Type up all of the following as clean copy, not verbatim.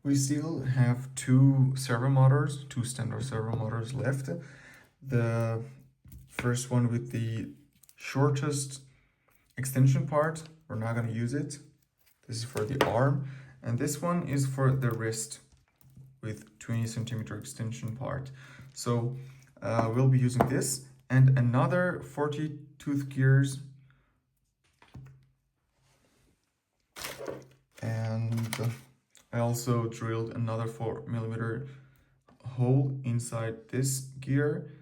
we still have two standard servo motors left. The first one with the shortest extension part, we're not going to use it. This is for the arm, and this one is for the wrist with 20 centimeter extension part. So we'll be using this and another 40 tooth gears, and I also drilled another 4mm hole inside this gear,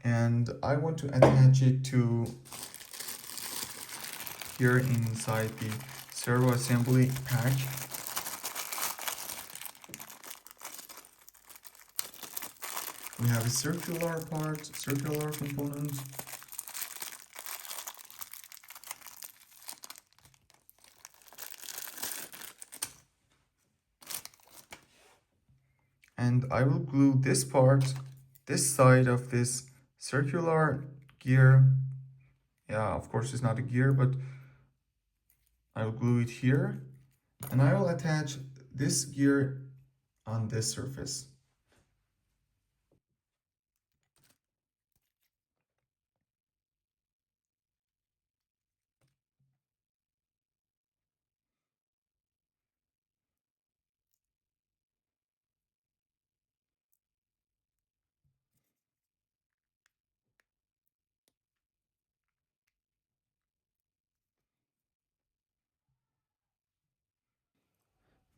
and I want to attach it to here inside the servo assembly pack. We have a circular component. And I will glue this part, this side of this circular gear. Yeah, of course it's not a gear, but I will glue it here. And I will attach this gear on this surface.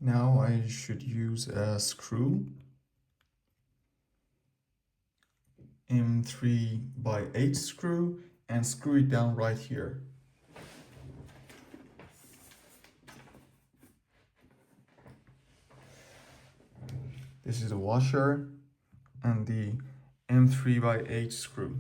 Now I should use a screw, M3x8 screw, and screw it down right here. This is a washer and the M3x8 screw.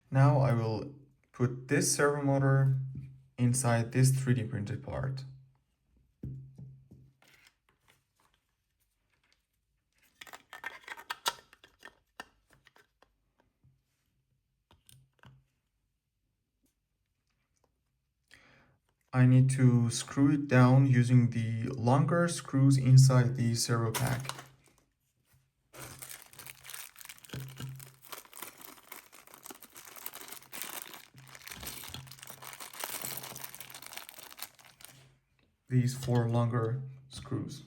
Now I will put this servo motor inside this 3D printed part. I need to screw it down using the longer screws inside the servo pack. These 4 longer screws.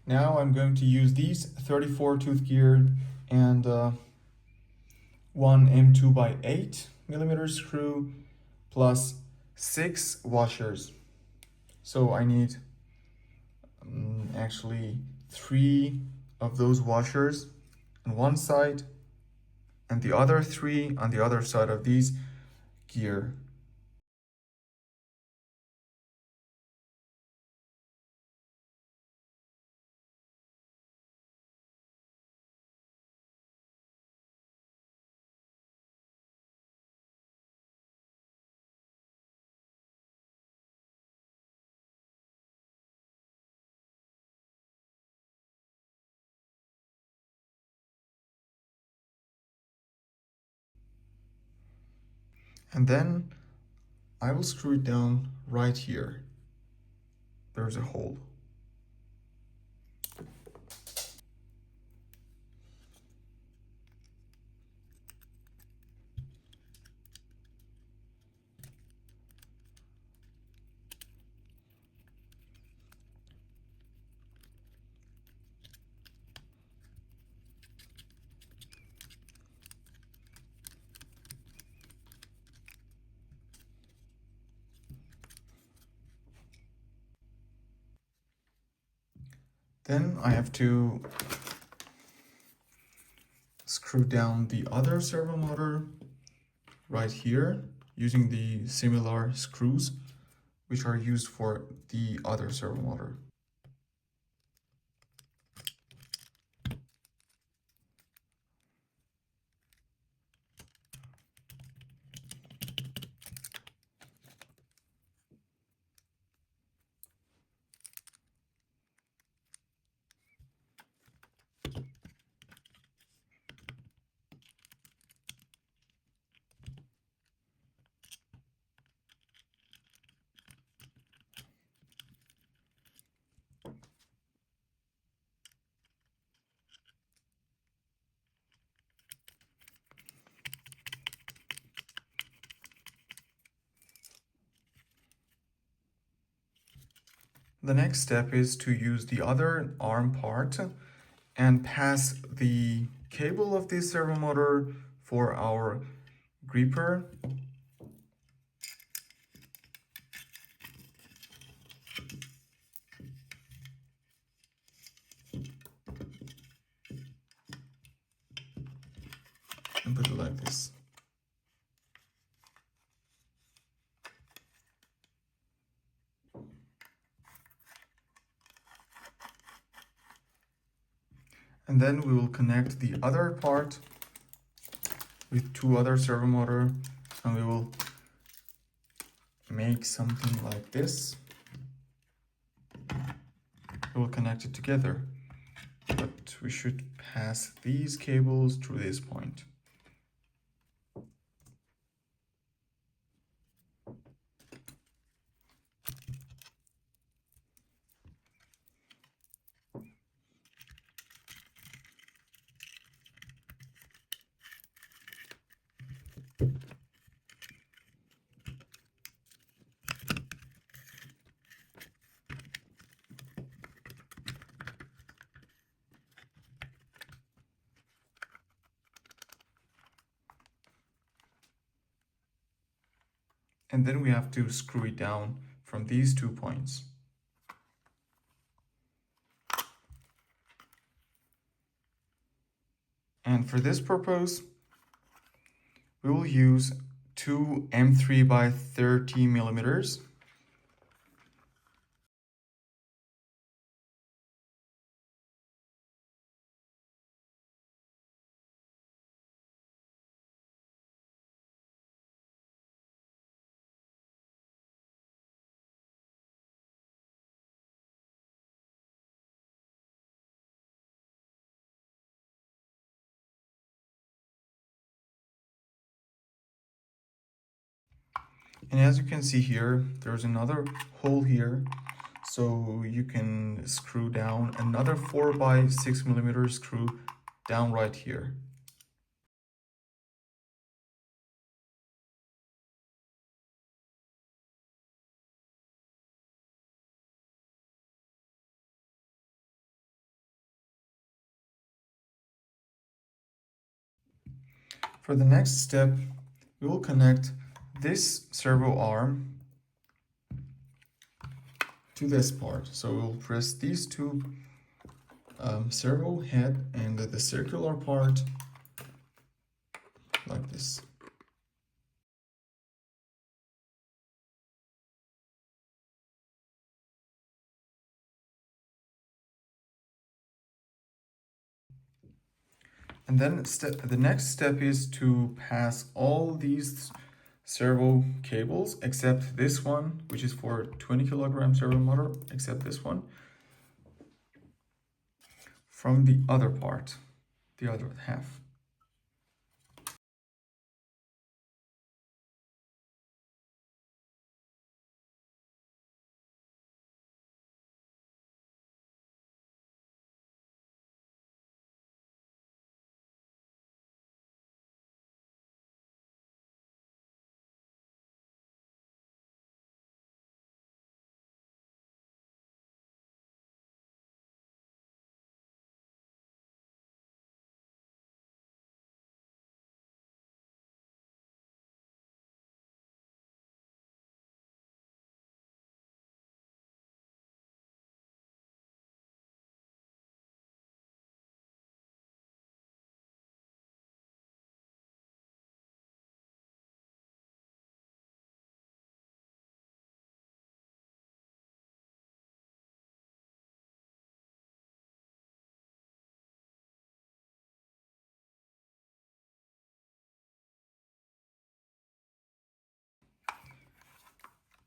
Now I'm going to use these 34 tooth gear and one M2x8mm screw plus 6 washers. So I need actually 3 of those washers on one side and the other 3 on the other side of these gear. And then I will screw it down right here. There's a hole. Then I have to screw down the other servo motor right here using the similar screws which are used for the other servo motor. The next step is to use the other arm part and pass the cable of this servo motor for our gripper. And put it like this. And then we will connect the other part with two other servo motor, and we will make something like this. We will connect it together, but we should pass these cables through this point. And then we have to screw it down from these 2 points. And for this purpose, we will use two M3 by 30 millimeters. And as you can see here, there's another hole here. So you can screw down another 4 by 6 millimeter screw down right here. For the next step, we will connect this servo arm to this part. So we'll press these two servo head and the circular part like this. And then the next step is to pass all these servo cables except this one, which is for 20 kilogram servo motor, except this one, from the other part, the other half.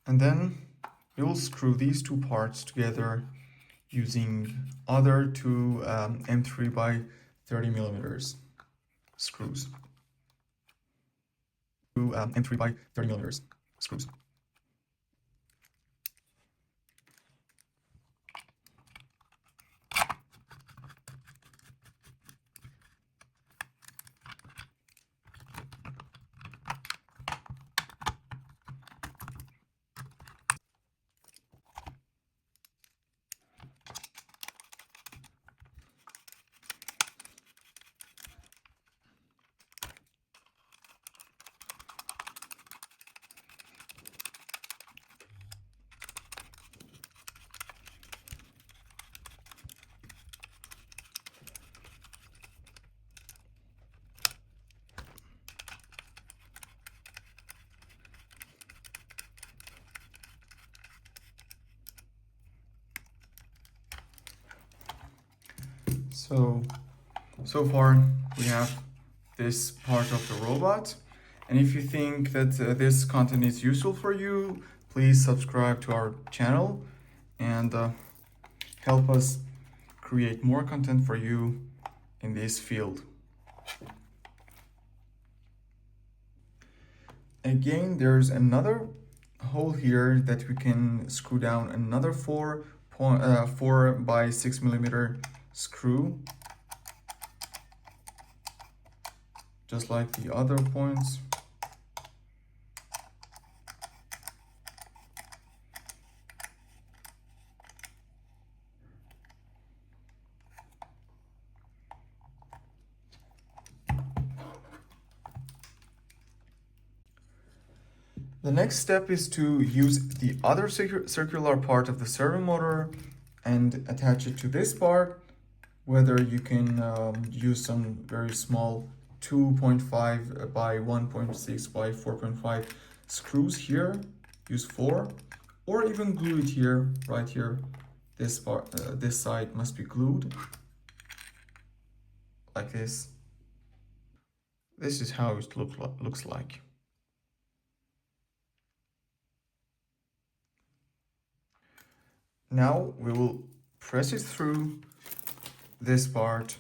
And then you'll screw these two parts together using other two M3 by 30 millimeters screws. Two M3 by 30 millimeters screws. So far we have this part of the robot, and if you think that this content is useful for you, please subscribe to our channel and help us create more content for you in this field. Again, there's another hole here that we can screw down another 4 by 6 millimeter screw, just like the other points. The next step is to use the other circular part of the servo motor and attach it to this part, whether you can use some very small 2.5 by 1.6 by 4.5 screws here, use 4, or even glue it here, right here. This part, this side must be glued like this. This is how it looks like. Now we will press it through this part.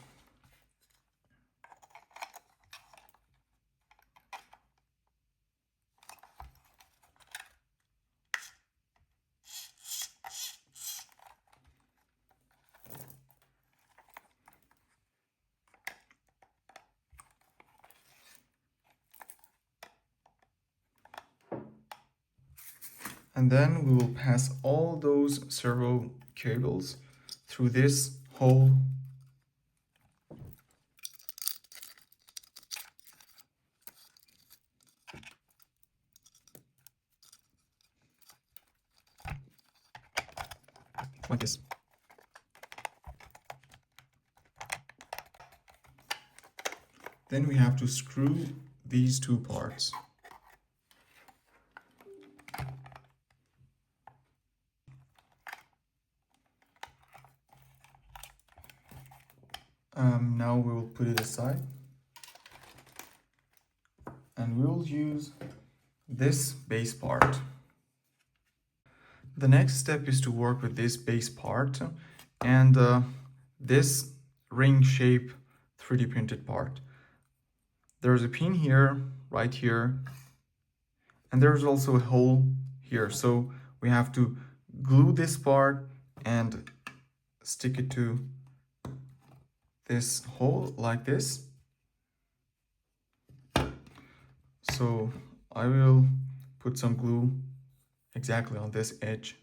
And then we will pass all those servo cables through this hole. Like this. Then we have to screw these two parts. Now we will put it aside, and we will use this base part. The next step is to work with this base part and this ring shape 3D printed part. There's a pin here, right here, and there's also a hole here. So we have to glue this part and stick it to this hole like this. So I will put some glue exactly on this edge.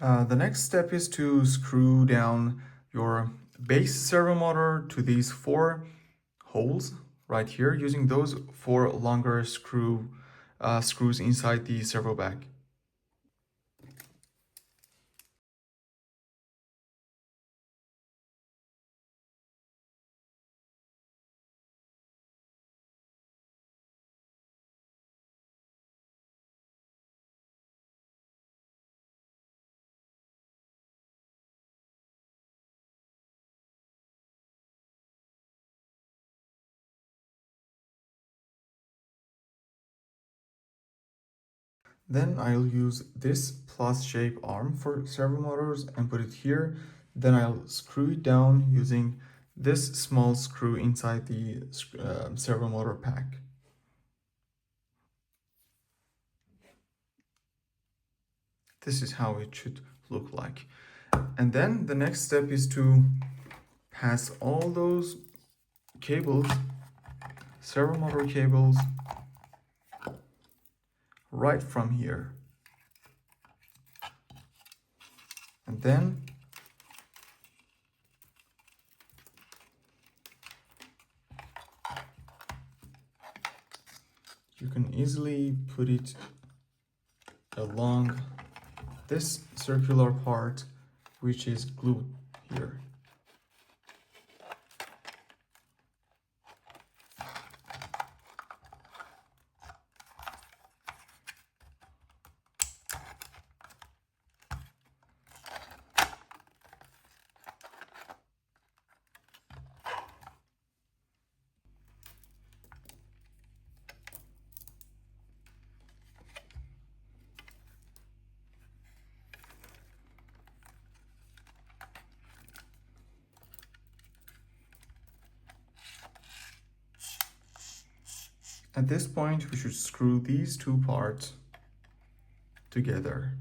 The next step is to screw down your base servo motor to these 4 holes right here, using those 4 longer screw screws inside the servo bag. Then I'll use this plus shape arm for servo motors and put it here. Then I'll screw it down using this small screw inside the servo motor pack. This is how it should look like. And then the next step is to pass all those cables, servo motor cables, right from here. And then you can easily put it along this circular part, which is glued here. At this point, we should screw these two parts together.